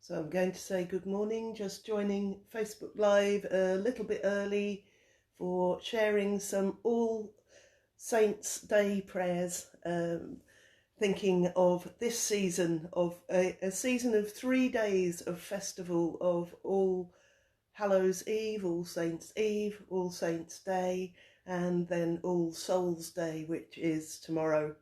So I'm going to say good morning, just joining Facebook Live a little bit early for sharing some All Saints Day prayers, thinking of this season of a season of 3 days of festival of All Hallows Eve, All Saints Eve, All Saints Day, and then All Souls Day, which is tomorrow.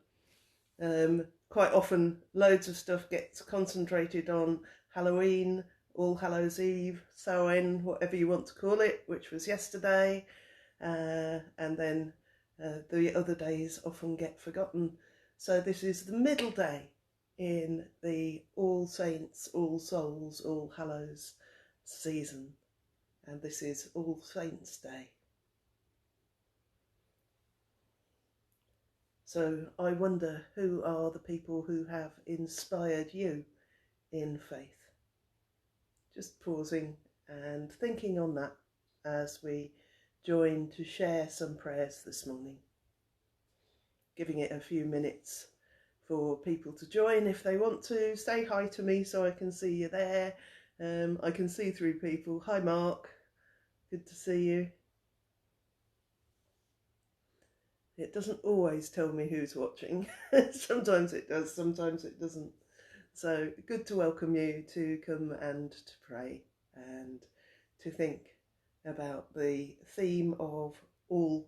Quite often loads of stuff gets concentrated on Halloween, All Hallows Eve, Samhain, whatever you want to call it, which was yesterday, and then the other days often get forgotten. So this is the middle day in the All Saints, All Souls, All Hallows season, and this is All Saints Day. So I wonder, who are the people who have inspired you in faith? Just pausing and thinking on that as we join to share some prayers this morning. Giving it a few minutes for people to join if they want to. Say hi to me so I can see you there. I can see through people. Hi Mark, good to see you. It doesn't always tell me who's watching. Sometimes it does, sometimes it doesn't. So good to welcome you to come and to pray and to think about the theme of All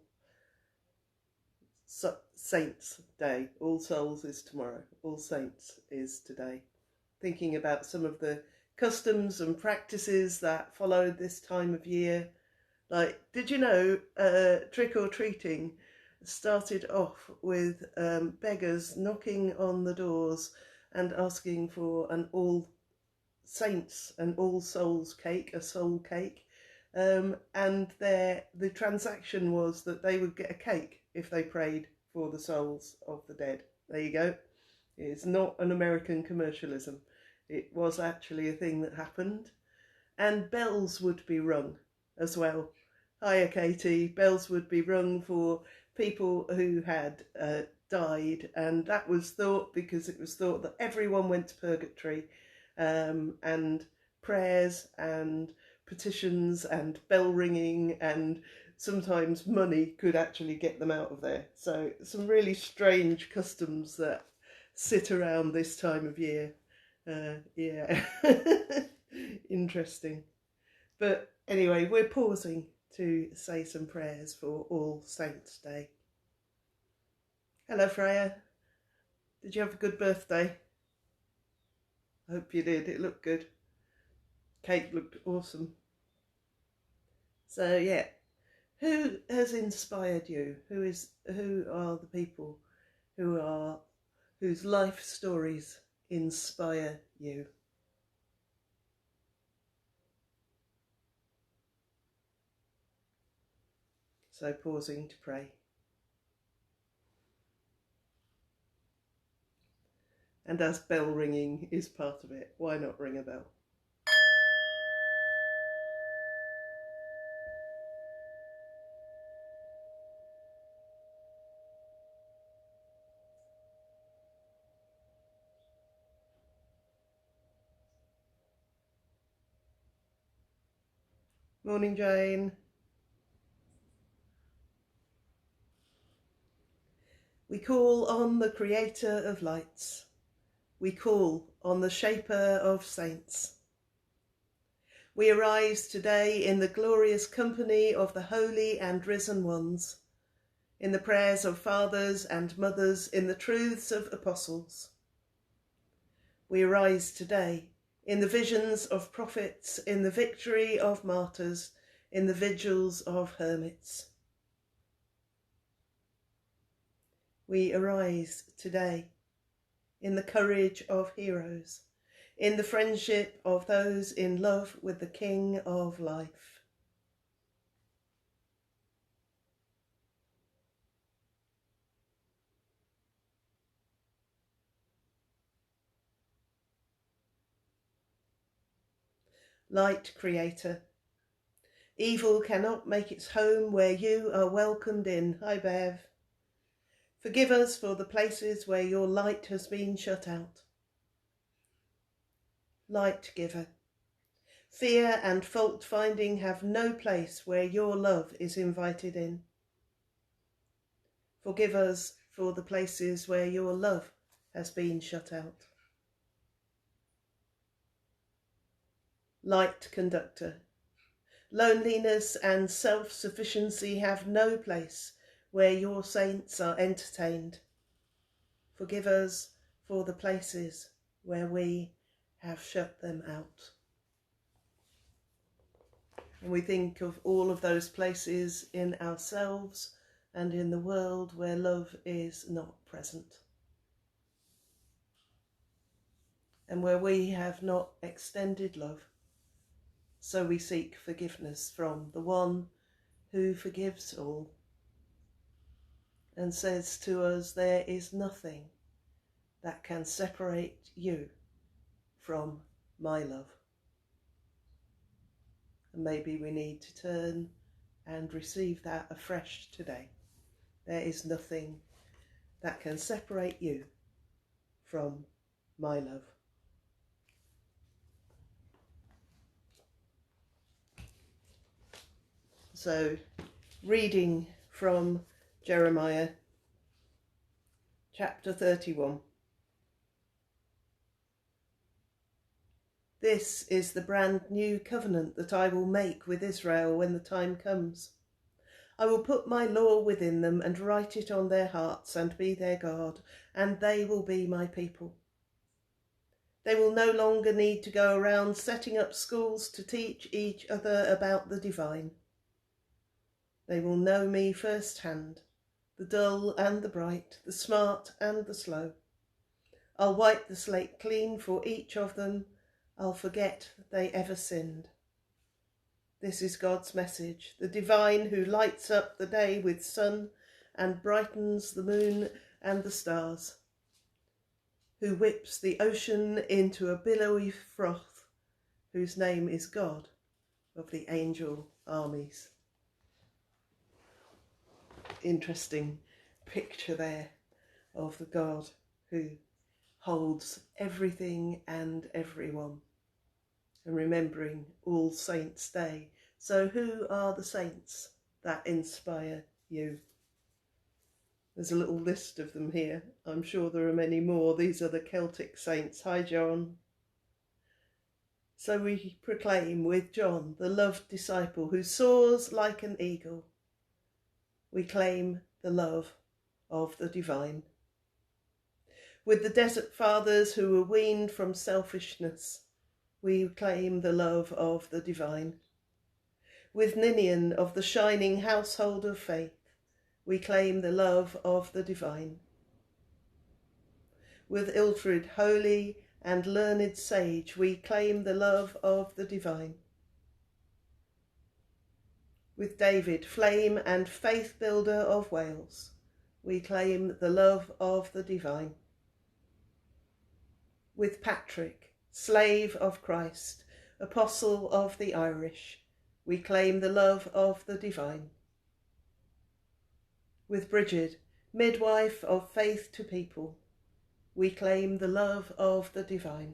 Saints Day. All Souls is tomorrow, All Saints is today. Thinking about some of the customs and practices that followed this time of year. Like, did you know trick-or-treating started off with beggars knocking on the doors and asking for an All Saints and All Souls cake, a soul cake, and the transaction was that they would get a cake if they prayed for the souls of the dead. There you go. It's not an American commercialism. It was actually a thing that happened. And bells would be rung as well. Hiya, Katie. Bells would be rung for people who had died, and that was thought because it was thought that everyone went to purgatory, and prayers and petitions and bell ringing and sometimes money could actually get them out of there. So some really strange customs that sit around this time of year. Yeah, interesting. But anyway, we're pausing to say some prayers for All Saints Day. Hello Freya, did you have a good birthday? I hope you did, it looked good. Cake looked awesome. So yeah, who has inspired you? Who are the people whose life stories inspire you? So pausing to pray. And as bell ringing is part of it, why not ring a bell? Morning, Jane. We call on the Creator of lights. We call on the Shaper of saints. We arise today in the glorious company of the holy and risen ones, in the prayers of fathers and mothers, in the truths of apostles. We arise today in the visions of prophets, in the victory of martyrs, in the vigils of hermits. We arise today in the courage of heroes, in the friendship of those in love with the King of life. Light Creator, evil cannot make its home where you are welcomed in. Hi, Bev. Forgive us for the places where your light has been shut out. light giver. Fear and fault-finding have no place where your love is invited in. Forgive us for the places where your love has been shut out. Light conductor. Loneliness and self-sufficiency have no place where your saints are entertained. Forgive us for the places where we have shut them out. And we think of all of those places in ourselves and in the world where love is not present, and where we have not extended love. So we seek forgiveness from the one who forgives all and says to us, there is nothing that can separate you from my love. And maybe we need to turn and receive that afresh today. There is nothing that can separate you from my love. So, reading from Jeremiah chapter 31. This is the brand new covenant that I will make with Israel when the time comes. I will put my law within them and write it on their hearts and be their God, and they will be my people. They will no longer need to go around setting up schools to teach each other about the divine. They will know me firsthand, the dull and the bright, the smart and the slow. I'll wipe the slate clean for each of them. I'll forget they ever sinned. This is God's message, the divine who lights up the day with sun and brightens the moon and the stars, who whips the ocean into a billowy froth, whose name is God of the angel armies. Interesting picture there of the God who holds everything and everyone, and remembering All Saints' Day. So who are the saints that inspire you? There's a little list of them here. I'm sure there are many more. These are the Celtic saints. Hi, John. So we proclaim with John, the loved disciple who soars like an eagle. We claim the love of the divine. With the desert fathers who were weaned from selfishness, we claim the love of the divine. With Ninian of the shining household of faith, we claim the love of the divine. With Ilfrid, holy and learned sage, we claim the love of the divine. With David, flame and faith builder of Wales, we claim the love of the divine. With Patrick, slave of Christ, apostle of the Irish, we claim the love of the divine. With Bridget, midwife of faith to people, we claim the love of the divine.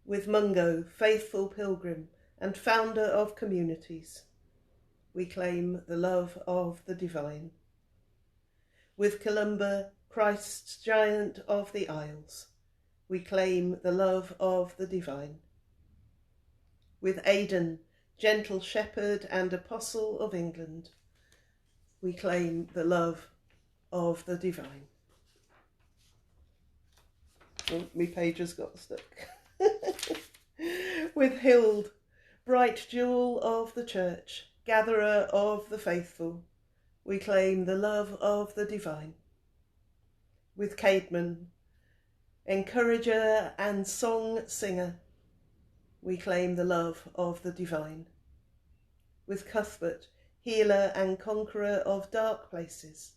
With Mungo, faithful pilgrim and founder of communities, we claim the love of the divine. With Columba, Christ's giant of the Isles, we claim the love of the divine. With Aidan, gentle shepherd and apostle of England, we claim the love of the divine. Oh, my page has got stuck. With Hild, bright jewel of the church, gatherer of the faithful, we claim the love of the divine. With Caedmon, encourager and song singer, we claim the love of the divine. With Cuthbert, healer and conqueror of dark places,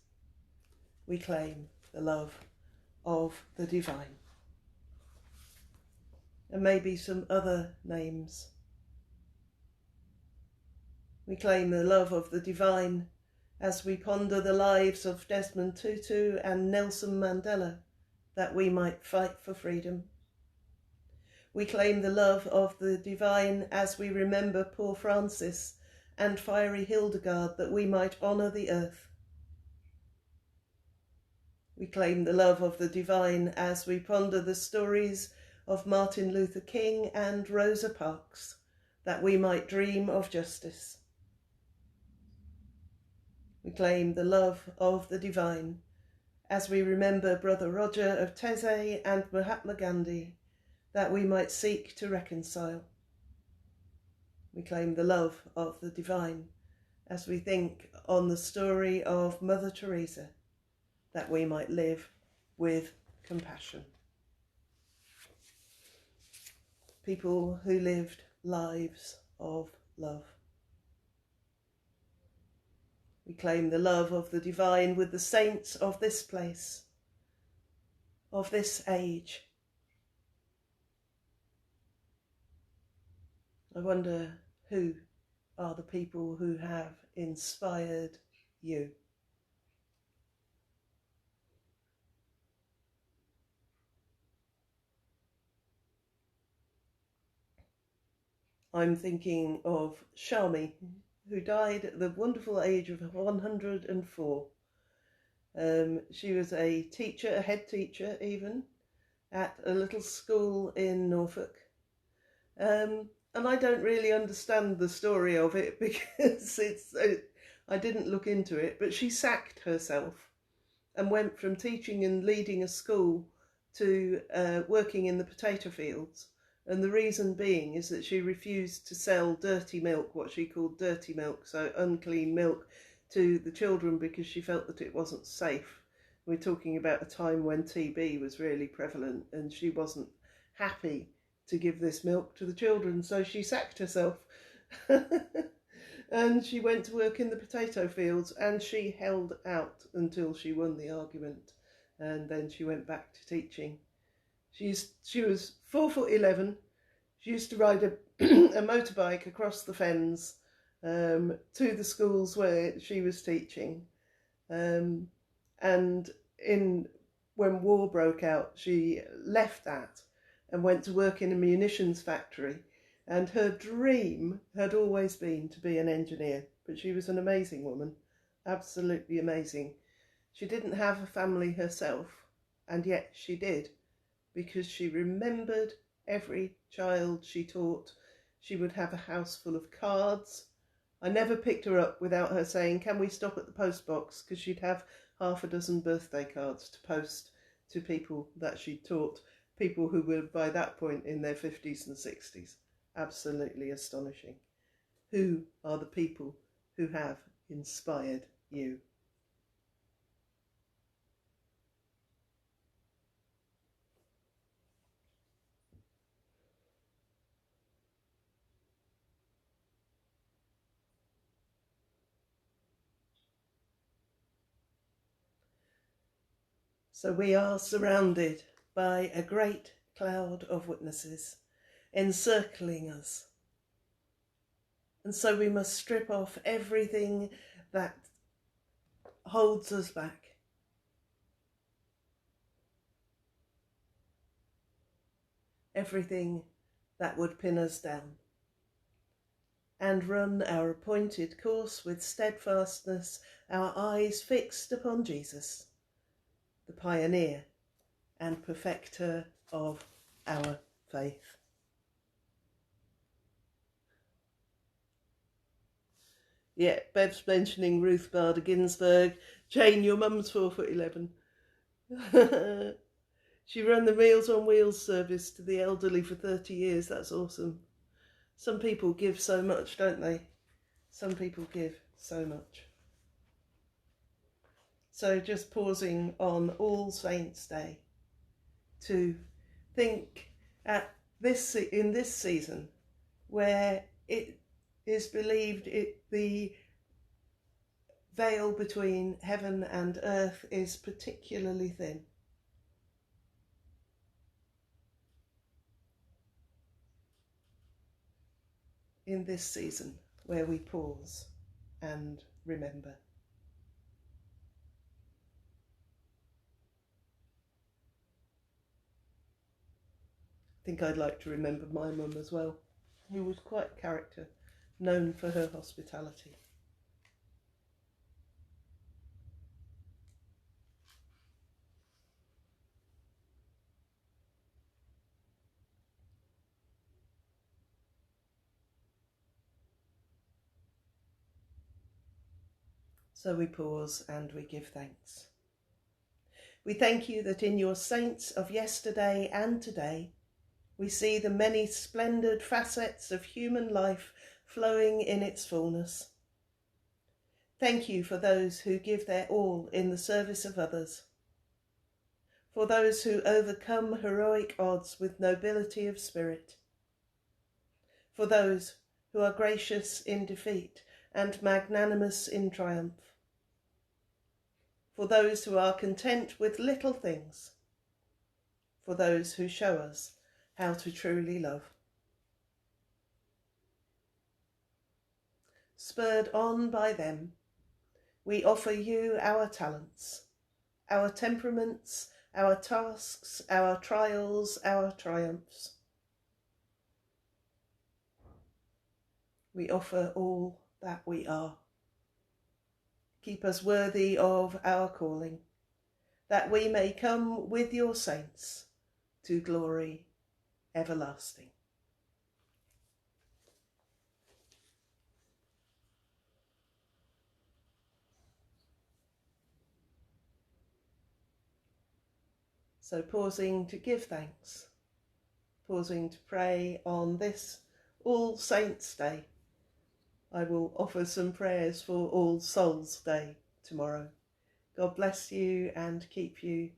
we claim the love of the divine. And maybe some other names. We claim the love of the divine as we ponder the lives of Desmond Tutu and Nelson Mandela, that we might fight for freedom. We claim the love of the divine as we remember poor Francis and fiery Hildegard, that we might honour the earth. We claim the love of the divine as we ponder the stories of Martin Luther King and Rosa Parks, that we might dream of justice. We claim the love of the divine as we remember Brother Roger of Taizé and Mahatma Gandhi, that we might seek to reconcile. We claim the love of the divine as we think on the story of Mother Teresa, that we might live with compassion. People who lived lives of love. We claim the love of the divine with the saints of this place, of this age. I wonder who are the people who have inspired you. I'm thinking of Shami, who died at the wonderful age of 104. She was a teacher, a head teacher even, at a little school in Norfolk. And I don't really understand the story of it because I didn't look into it, but she sacked herself and went from teaching and leading a school to working in the potato fields. And the reason being is that she refused to sell dirty milk, what she called dirty milk, so unclean milk, to the children because she felt that it wasn't safe. We're talking about a time when TB was really prevalent, and she wasn't happy to give this milk to the children, so she sacked herself. And she went to work in the potato fields, and she held out until she won the argument, and then she went back to teaching. She was 4'11". She used to ride a motorbike across the fens to the schools where she was teaching. And when war broke out, she left that and went to work in a munitions factory. And her dream had always been to be an engineer, but she was an amazing woman, absolutely amazing. She didn't have a family herself, and yet she did, because she remembered every child she taught. She would have a house full of cards. I never picked her up without her saying, "Can we stop at the post box?" because she'd have half a dozen birthday cards to post to people that she taught, people who were by that point in their 50s and 60s. Absolutely astonishing. Who are the people who have inspired you? So we are surrounded by a great cloud of witnesses encircling us. And so we must strip off everything that holds us back. Everything that would pin us down. And run our appointed course with steadfastness, our eyes fixed upon Jesus, the pioneer and perfecter of our faith. Yeah, Bev's mentioning Ruth Bader Ginsburg. Jane, your mum's 4'11". She ran the Meals on Wheels service to the elderly for 30 years. That's awesome. Some people give so much, don't they? Some people give so much. So just pausing on All Saints' Day to think in this season where it is believed the veil between heaven and earth is particularly thin. In this season where we pause and remember. think I'd like to remember my mum as well, who was quite a character, known for her hospitality. So we pause and we give thanks. We thank you that in your saints of yesterday and today, we see the many splendid facets of human life flowing in its fullness. Thank you for those who give their all in the service of others, for those who overcome heroic odds with nobility of spirit, for those who are gracious in defeat and magnanimous in triumph, for those who are content with little things, for those who show us how to truly love. Spurred on by them, we offer you our talents, our temperaments, our tasks, our trials, our triumphs. We offer all that we are. Keep us worthy of our calling, that we may come with your saints to glory everlasting. So pausing to give thanks, pausing to pray on this All Saints' Day. I will offer some prayers for All Souls' Day tomorrow. God bless you and keep you.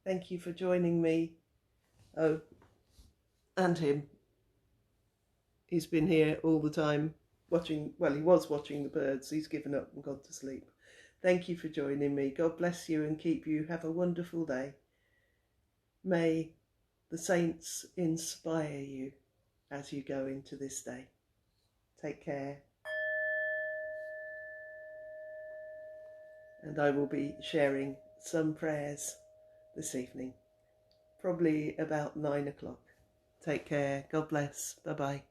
Thank you for joining me. Oh, and him. He's been here all the time watching, well, he was watching the birds. He's given up and gone to sleep. Thank you for joining me. God bless you and keep you. Have a wonderful day. May the saints inspire you as you go into this day. Take care. And I will be sharing some prayers this evening, probably about 9 o'clock. Take care. God bless. Bye-bye.